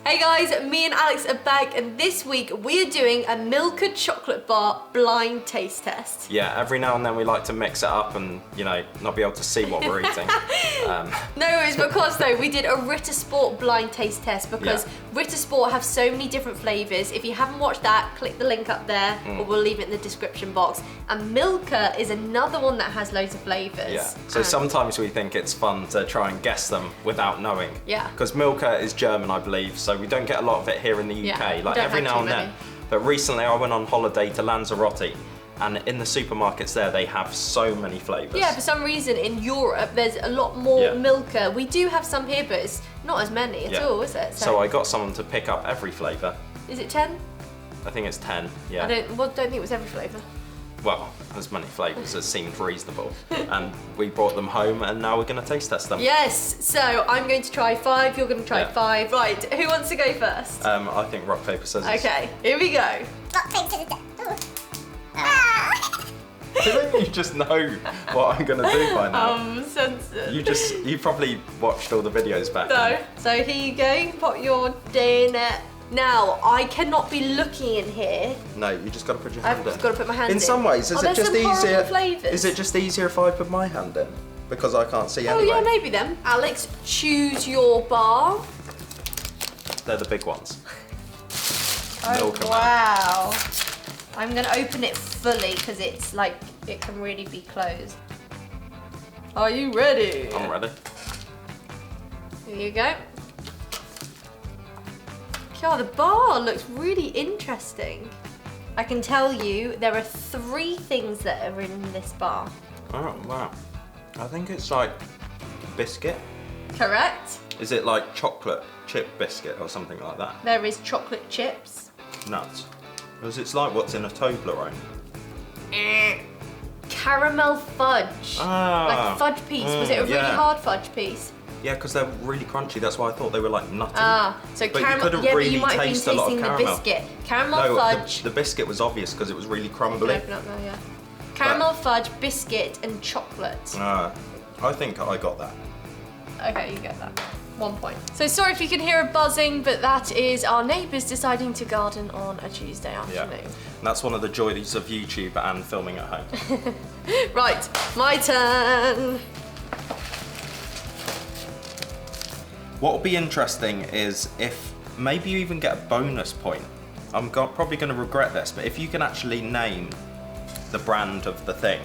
Hey guys, me and Alex are back, and this week we are doing a Milka chocolate bar blind taste test. Yeah, every now and then we like to mix it up and, you know, not be able to see what we're eating. No, it's because though we did a Ritter Sport blind taste test because Ritter Sport have so many different flavours. If you haven't watched that, click the link up there or we'll leave it in the description box. And Milka is another one that has loads of flavours. Yeah, so sometimes we think it's fun to try and guess them without knowing. Yeah. Because Milka is German, I believe, so we don't get a lot of it here in the UK, like every now and then. But recently I went on holiday to Lanzarote, and in the supermarkets there they have so many flavours. Yeah, for some reason in Europe there's a lot more Milka. We do have some here, but it's not as many at all, is it? So I got someone to pick up every flavour. Is it 10? I think it's 10, yeah. I don't think it was every flavour. Well, as many flavours as seemed reasonable. And we brought them home and now we're going to taste test them. Yes, so I'm going to try 5, you're going to try 5. Right, who wants to go first? I think rock, paper, scissors. Okay, here we go. Rock, paper, scissors. Don't you just know what I'm going to do by now? I'm censored. You probably watched all the videos back then. So here you go, put your day in it. Now, I cannot be looking in here. No, you just got to put your hand in. I've got to put my hand in. In some ways, is it just easier? Flavours. Is it just easier if I put my hand in? Because I can't see anyway. Oh yeah, maybe then. Alex, choose your bar. They're the big ones. Oh, Milka wow. I'm going to open it fully because it's like, it can really be closed. Are you ready? I'm ready. Here you go. God, the bar looks really interesting. I can tell you there are 3 things that are in this bar. Oh, wow. I think it's like biscuit. Correct? Is it like chocolate chip biscuit or something like that? There is chocolate chips. Nuts. Because it's like what's in a Toblerone. Caramel fudge. Ah. Like fudge piece. Was it a really hard fudge piece? Yeah, because they're really crunchy. That's why I thought they were like nutty. Ah, so but caramel. You couldn't yeah, really but you might taste have been a lot tasting of the caramel. biscuit. Caramel No, fudge. The biscuit was obvious because it was really crumbly. Open up now, yeah. Caramel fudge, biscuit, and chocolate. I think I got that. Okay, you get that. 1 point. So sorry if you can hear a buzzing, but that is our neighbours deciding to garden on a Tuesday afternoon. Yeah. And that's one of the joys of YouTube and filming at home. Right, my turn. What will be interesting is if maybe you even get a bonus point. I'm probably going to regret this, but if you can actually name the brand of the thing,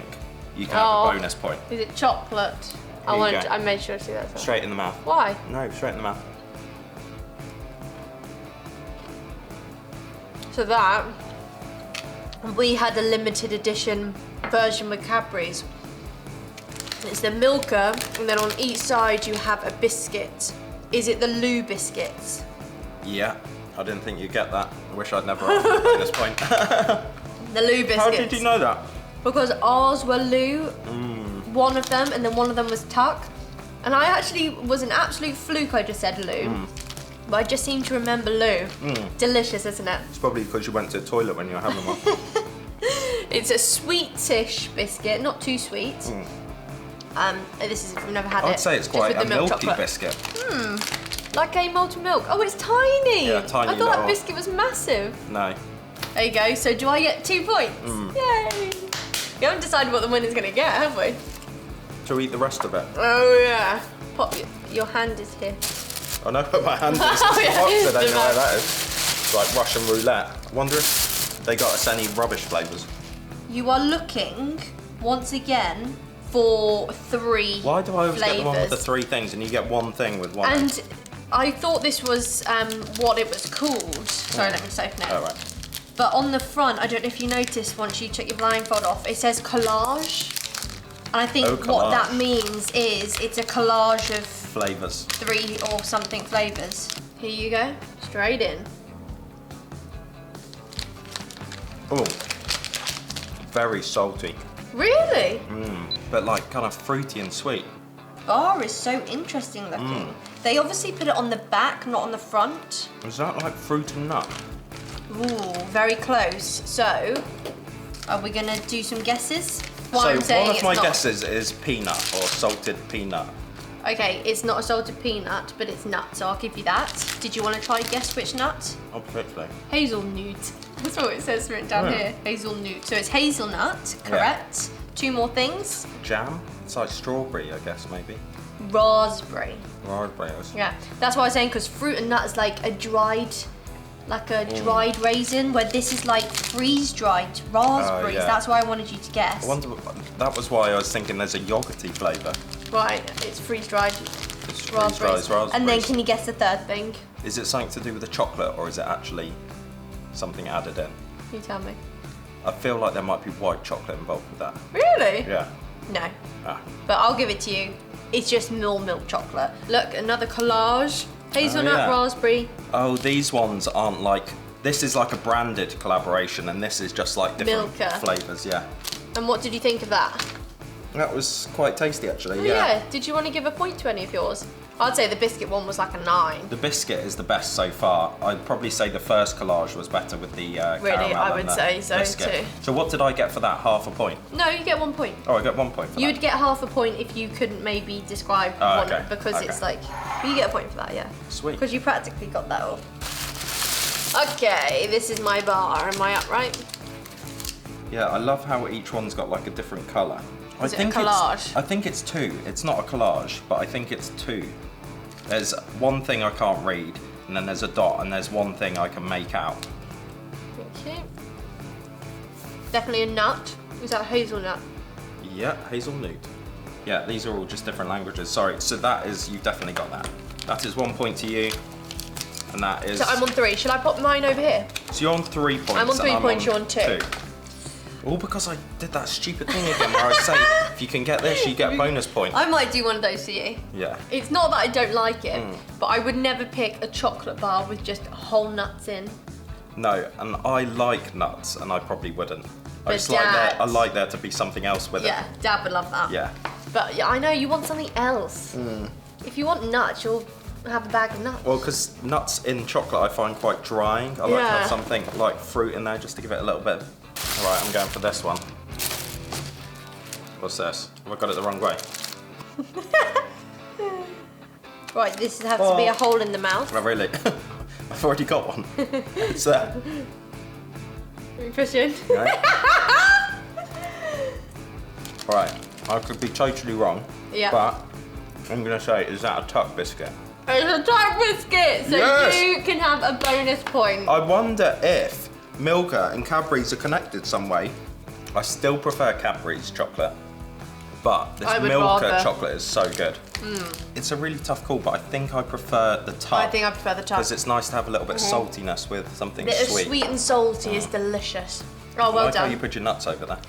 you can have a bonus point. Is it chocolate? I made sure to see that. Straight in the mouth. Why? No, straight in the mouth. So that, we had a limited edition version with Cadbury's. It's the Milka, and then on each side you have a biscuit. Is it the Lou biscuits? Yeah, I didn't think you'd get that. I wish I'd never asked you at this point. The Lou biscuits. How did you know that? Because ours were Lou, one of them, and then one of them was Tuck. And I actually was an absolute fluke, I just said Lou. But I just seem to remember Lou. Delicious, isn't it? It's probably because you went to the toilet when you were having one. It's a sweetish biscuit, not too sweet. This is if you've never had it. I'd say it's quite a milky biscuit. Like a molten milk. Oh, it's tiny. Yeah, tiny I thought little. that biscuit was massive. No. There you go. So do I get 2 points? Yay. We haven't decided what the winner's going to get, have we? To eat the rest of it. Oh yeah. Pop your hand is here. Oh no, put my hand in the box. Oh, yeah, I don't the know where that is. It's like Russian roulette. I wonder if they got us any rubbish flavours. You are looking once again for 3 Why do I always get the one with the flavours. 3 things and you get one thing with one? And I thought this was what it was called. Sorry, let me just open it. Oh, right. But on the front, I don't know if you noticed once you took your blindfold off, it says collage. And I think what that means is it's a collage of flavours. 3 or something flavours. Here you go, straight in. Oh, very salty. Really? But like kind of fruity and sweet. Bar is so interesting looking. They obviously put it on the back, not on the front. Is that like fruit and nut? Ooh, very close. So, are we gonna do some guesses? So one of my guesses is peanut or salted peanut. Okay, it's not a salted peanut, but it's nut, so I'll give you that. Did you want to try guess which nut? Oh, particularly. Hazelnut. That's what it says written down here. Hazelnut. So it's hazelnut, correct. 2 more things. Jam? It's like strawberry, I guess, maybe. Raspberry. Raspberry. Yeah, that's what I was saying, because fruit and nut is like a dried raisin, where this is like freeze-dried raspberries. yeah. That's why I wanted you to guess. I wonder, that was why I was thinking there's a yogurty flavour. Right, it's freeze-dried It's raspberries. freeze-dried raspberries. And then can you guess the third thing? Is it something to do with the chocolate, or is it actually something added in? You tell me. I feel like there might be white chocolate involved with that. Really? Yeah. No. Ah. But I'll give it to you. It's just more milk chocolate. Look, another collage. Hazelnut, yeah. raspberry. Oh, these ones aren't like... This is like a branded collaboration, and this is just like different Milka. flavours, yeah. And what did you think of that? That was quite tasty, actually, Oh, yeah. Did you want to give a point to any of yours? I'd say the biscuit one was like a 9. The biscuit is the best so far. I'd probably say the first collage was better with the Really, caramel I and would the say so biscuit. too. So what did I get for that? Half a point? No, you get 1 point. Oh, I got 1 point for You that. would get half a point if you couldn't maybe describe Oh, one, okay, because okay. it's like, you get a point for that, yeah. Sweet. Because you practically got that all. Okay, this is my bar. Am I up right? Yeah, I love how each one's got like a different colour. Is it a collage? I think it's 2. It's not a collage, but I think it's 2. There's one thing I can't read, and then there's a dot, and there's one thing I can make out. Okay. Definitely a nut. Is that hazelnut? Yeah, hazelnut. Yeah, these are all just different languages. Sorry, so that is, you've definitely got that. That is 1 point to you, and that is... So I'm on 3. Shall I pop mine over here? So you're on 3 points. I'm on 3 and points, you're on 2. All because I did that stupid thing again where I say, if you can get this, you get a bonus point. I might do one of those for you. Yeah. It's not that I don't like it, but I would never pick a chocolate bar with just whole nuts in. No, and I like nuts, and I probably wouldn't. I But just like Dad- I like there to be something else with Yeah, Dad would love that. it. Yeah. But yeah, I know you want something else. If you want nuts, you'll have a bag of nuts. Well, because nuts in chocolate I find quite drying. I like to Yeah. have something like fruit in there just to give it a little bit. All right, I'm going for this one. What's this? Have I got it the wrong way? Right, this has to be a hole in the mouth. Oh, really? I've already got one. It's there. Push in. Right. All right, I could be totally wrong. Yeah. But I'm going to say, is that a tuck biscuit? It's a dark biscuit, so Yes. you can have a bonus point. I wonder if Milka and Cadbury's are connected some way. I still prefer Cadbury's chocolate, but this I would Milka rather. chocolate is so good. It's a really tough call, but I think I prefer the tub. I think I prefer the tub. because it's nice to have a little bit of saltiness with something Bit of sweet. sweet and salty is delicious. Oh, I well like how done. you put your nuts over there.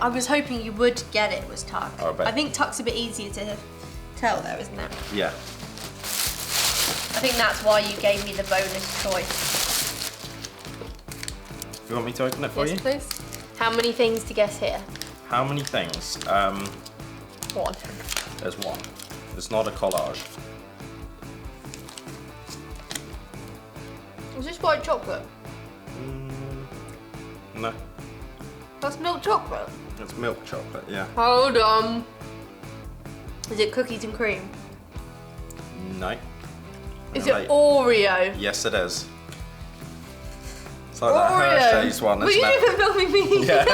I was hoping you would get it was tuck. Oh, I bet. I think tuck's a bit easier to tell though, isn't it? Yeah. I think that's why you gave me the bonus choice. You want me to open it for Yes, you? please. How many things to guess here? How many things? 1. There's one. It's not a collage. Is this white chocolate? No, That's milk chocolate. it's milk chocolate. Yeah. Hold on. Is it cookies and cream? No. Is No, it mate. Oreo? Yes, it is. It's like that Hershey's one, Were isn't you it? even filming me? Yeah.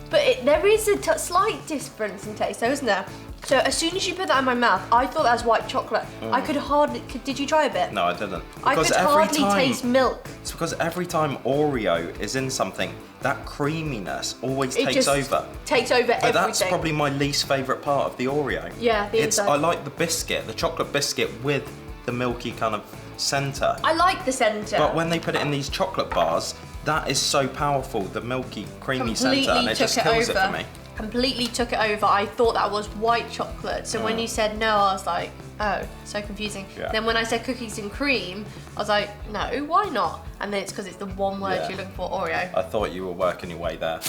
But there is a slight difference in taste though, isn't there? So as soon as you put that in my mouth, I thought that was white chocolate. I could hardly, did you try a bit? No, I didn't. I could hardly taste milk. It's because every time Oreo is in something, that creaminess always It takes just over. takes over But everything. that's probably my least favourite part of the Oreo. Yeah, the inside. I like the biscuit, the chocolate biscuit with the milky kind of centre. I like the centre. But when they put it in these chocolate bars, that is so powerful, the milky, creamy centre, and it just kills it for me. Completely took it over. I thought that was white chocolate. So when you said no, I was like, oh, so confusing. Yeah. Then when I said cookies and cream, I was like, no, why not? And then it's because it's the one word Yeah. you're looking for, Oreo. I thought you were working your way there.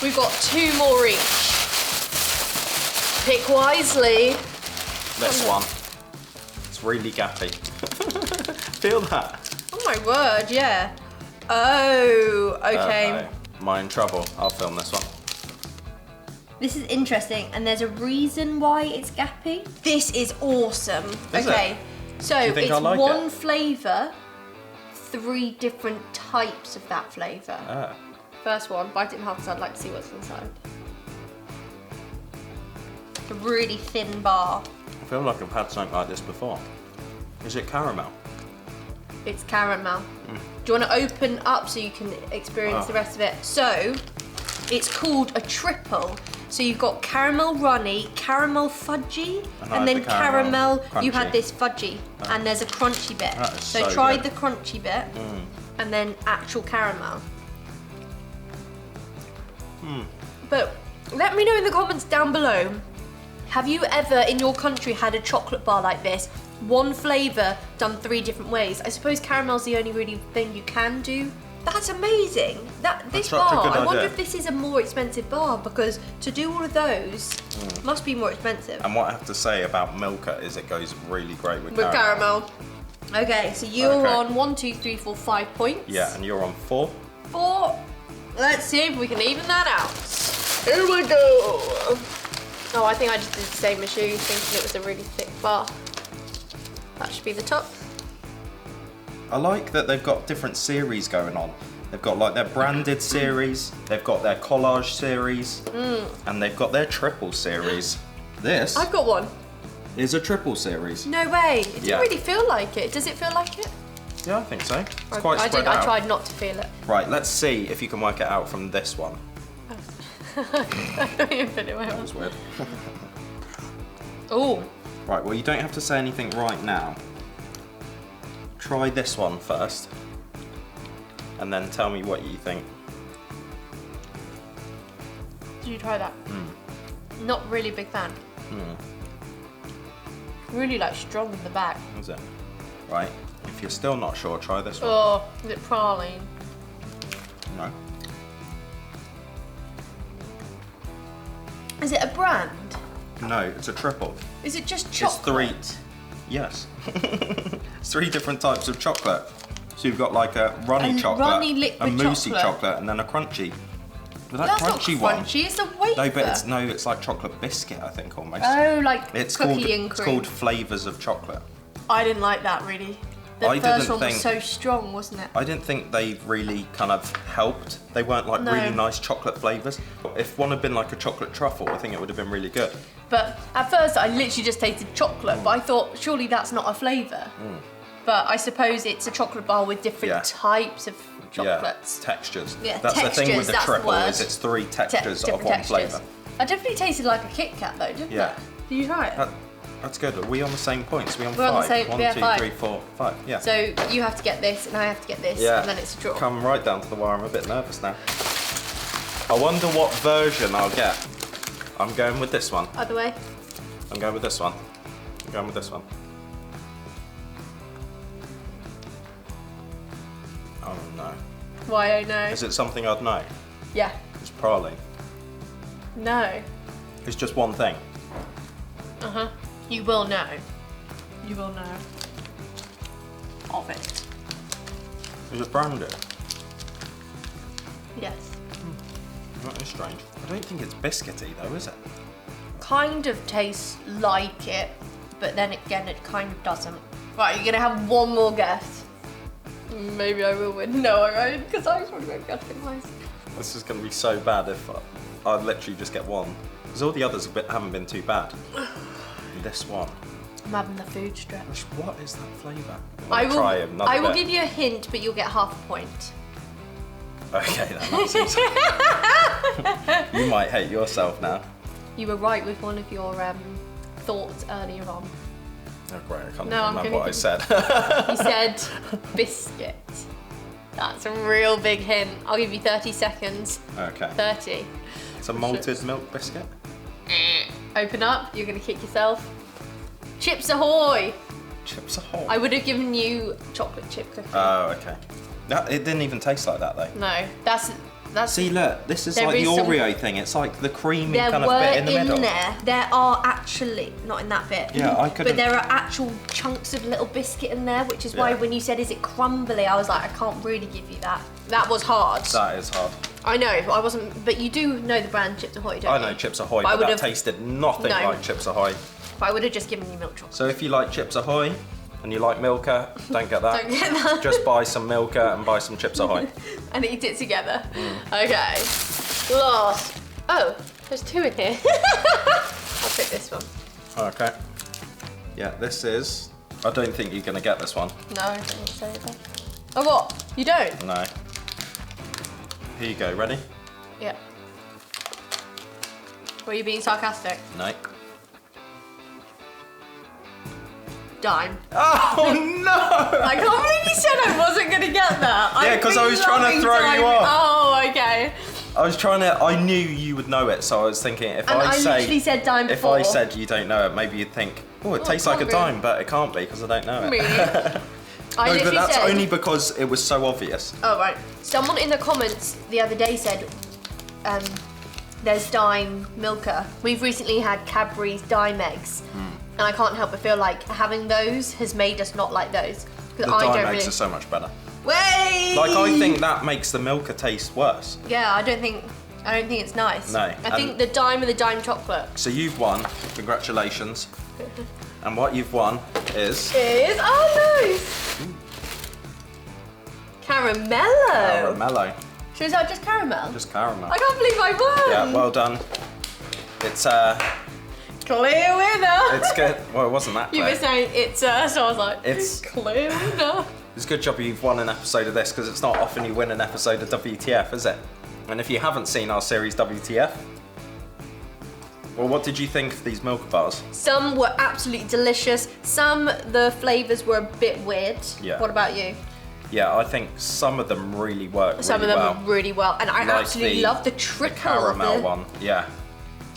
We've got 2 more each. Pick wisely. This one. It's really gappy. Feel that? Oh my word, yeah. Oh, okay. Am I in trouble? I'll film this one. This is interesting, and there's a reason why it's gappy. This is awesome. Is okay, it? so Do you think it's I like one it? flavour, 3 different types of that flavour. Ah. First one, bite it in half because I'd like to see what's inside. A really thin bar. I feel like I've had something like this before. Is it caramel? It's caramel. Do you want to open up so you can experience the rest of it? So, it's called a triple. So you've got caramel runny, caramel fudgy, and then the caramel You had crunchy. this fudgy, and there's a crunchy bit. That is So so try good. the crunchy bit, and then actual caramel. But let me know in the comments down below, have you ever in your country had a chocolate bar like this? One flavour done 3 different ways. I suppose caramel's the only really thing you can do. That's amazing. This such a bar, good I wonder idea. if this is a more expensive bar because to do all of those must be more expensive. And what I have to say about Milka is it goes really great with With caramel. caramel. Okay, so you're Okay. on 1, 2, 3, 4, 5 points. Yeah, and you're on 4. 4. Let's see if we can even that out. Here we go. Oh, I think I just did the same as you, thinking it was a really thick bar. That should be the top. I like that they've got different series going on. They've got like their branded series, they've got their collage series, and they've got their triple series. This I've got one. is a triple series. No way. It didn't Yeah. really feel like it. Does it feel like it? Yeah, I think so. It's quite I spread out. I tried not to feel it. Right, let's see if you can work it out from this one. I don't even put it where I That was. was weird. Oh, Right, well you don't have to say anything right now. Try this one first, and then tell me what you think. did you try that? Not really a big fan. Really like strong in the back. Is it? Right, if you're still not sure, try this one. Oh, is it praline? No. Is it a brand? No, it's a triple. Is it just chocolate? It's 3. Yes. It's 3 different types of chocolate. So you've got like a runny A chocolate, runny liquid a moussey chocolate. chocolate, and then a crunchy. But that That's crunchy not one. crunchy, it's a wafer. No, but it's like chocolate biscuit, I think almost. Oh, like It's cookie called and cream. it's called flavours of chocolate. I didn't like that really. The I first didn't one was think- so strong, wasn't it? I didn't think they really kind of helped. They weren't like No. really nice chocolate flavours. If one had been like a chocolate truffle, I think it would have been really good. But at first I literally just tasted chocolate, but I thought surely that's not a flavour. But I suppose it's a chocolate bar with different Yeah. types of chocolates. Yeah, textures. Yeah, That's the thing with textures, the that's the triple word. is it's 3 textures of Different one textures. flavour. That definitely tasted like a Kit Kat though, didn't Yeah. it? Did you try it? That's good. Are we on the same points? Are we on We're 5? on the same- 1, yeah, 2, 5. 3, 4, 5. Yeah. So you have to get this and I have to get this Yeah. and then it's a draw. Come right down to the wire. I'm a bit nervous now. I wonder what version I'll get. I'm going with this one. Other way. I'm going with this one. I'm going with this one. Oh no. Why I know. Is it something I'd know? Yeah. It's praline. No. It's just one thing. Uh-huh. You will know. You will know. Of it. Is it branded? Yes. That is strange. I don't think it's biscuity though, is it? Kind of tastes like it, but then again it kind of doesn't. Right, you're gonna have one more guess. Maybe I will win. No, I won't, because I was probably going to guess it twice. This is going to be so bad if I literally just get one. Because all the others haven't been too bad. This one. I'm having the food strip. What is that flavour? I will give you a hint, but you'll get half a point. Okay, then that's easy. You might hate yourself now. You were right with one of your thoughts earlier on. Oh, great, I can't No, I'm remember gonna what I give- said. You said biscuit. That's a real big hint. I'll give you 30 seconds. Okay. 30. It's a malted milk biscuit. Open up. You're gonna kick yourself. Chips Ahoy! Chips Ahoy. I would have given you chocolate chip cookie. Oh, okay. It didn't even taste like that though. No, that's That's See, look, this is There like the is some- Oreo thing. It's like the creamy there kind of were bit in the middle. there. There are actually not in that bit. Yeah, I couldn't. But there are actual chunks of little biscuit in there, which is why Yeah. when you said, "Is it crumbly?" I was like, I can't really give you that. That was hard. That is hard. I know, I wasn't. But you do know the brand Chips Ahoy, don't I you? know Chips Ahoy, But I but that would've- tasted nothing No. like Chips Ahoy. But I would have just given you milk chocolate. So if you like Chips Ahoy and you like Milka, don't get that. Don't get that. Just buy some Milka and buy some Chips Ahoy. And eat it together. Okay. Last. Oh, there's 2 in here. I'll pick this one. Okay. Yeah, this is... I don't think you're going to get this one. No, I don't think so either. Oh, what? You don't? No. Here you go, ready? Yeah. Were you being sarcastic? No. Dime. Oh no! I can't believe you said I wasn't going to get that. Yeah, 'cause I was trying to throw you off. Oh, okay. I knew you would know it, so I was thinking if And I say... literally said dime If before. I said you don't know it, maybe you'd think, oh, it tastes like a can't dime, but it can't be because I don't know it. Really? I No, but literally that's said... only because it was so obvious. Oh, right. Someone in the comments the other day said, there's dime Milka. We've recently had Cadbury's dime eggs. And I can't help but feel like having those has made us not like those. The Because I dime don't eggs really... are so much better. Wait! Like, I think that makes the Milka taste worse. Yeah, I don't think it's nice. No, I think the dime and the dime chocolate So you've won. Congratulations. And what you've won is... oh nice! Caramello. Caramello. So is that just caramel? Just caramel. I can't believe I won. Yeah, well done. It's Clear winner. it's good. Well, it wasn't that You clear. were saying it's so I was like, It's- clear winner. It's a good job you've won an episode of this because it's not often you win an episode of WTF, is it? And if you haven't seen our series WTF, well, what did you think of these Milka bars? Some were absolutely delicious. Some the flavours were a bit weird. Yeah. What about you? Yeah, I think some of them really work Some really of them well. were really well, and I Like absolutely love the trickle. caramel one, yeah.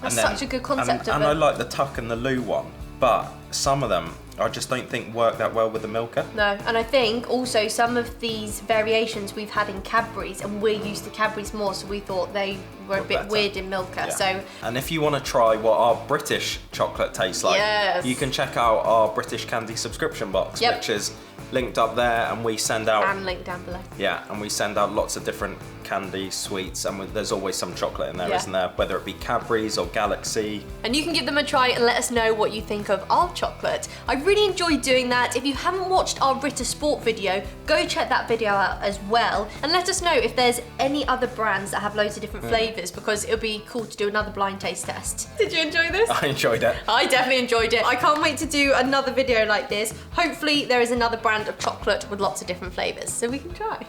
That's such a good concept of and it. I like the Tuck and the Loo one, but some of them I just don't think work that well with the Milka. No, and I think also some of these variations we've had in Cadbury's, and we're used to Cadbury's more, so we thought they were a bit better. weird in Milka. Yeah. So And if you want to try what our British chocolate tastes like, Yes. you can check out our British Candy subscription box, Yep. which is linked up there, and we send out and link down below. and we send out lots of different candy, sweets, and there's always some chocolate in there, Yeah. not there? Whether it be Cadbury's or Galaxy. And you can give them a try and let us know what you think of our chocolate. I really enjoyed doing that. If you haven't watched our Ritter Sport video, go check that video out as well. And let us know if there's any other brands that have loads of different flavours, because it would be cool to do another blind taste test. Did you enjoy this? I enjoyed it. I definitely enjoyed it. I can't wait to do another video like this. Hopefully there is another brand of chocolate with lots of different flavours, so we can try.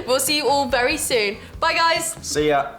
We'll see you all very soon. Bye guys! See ya.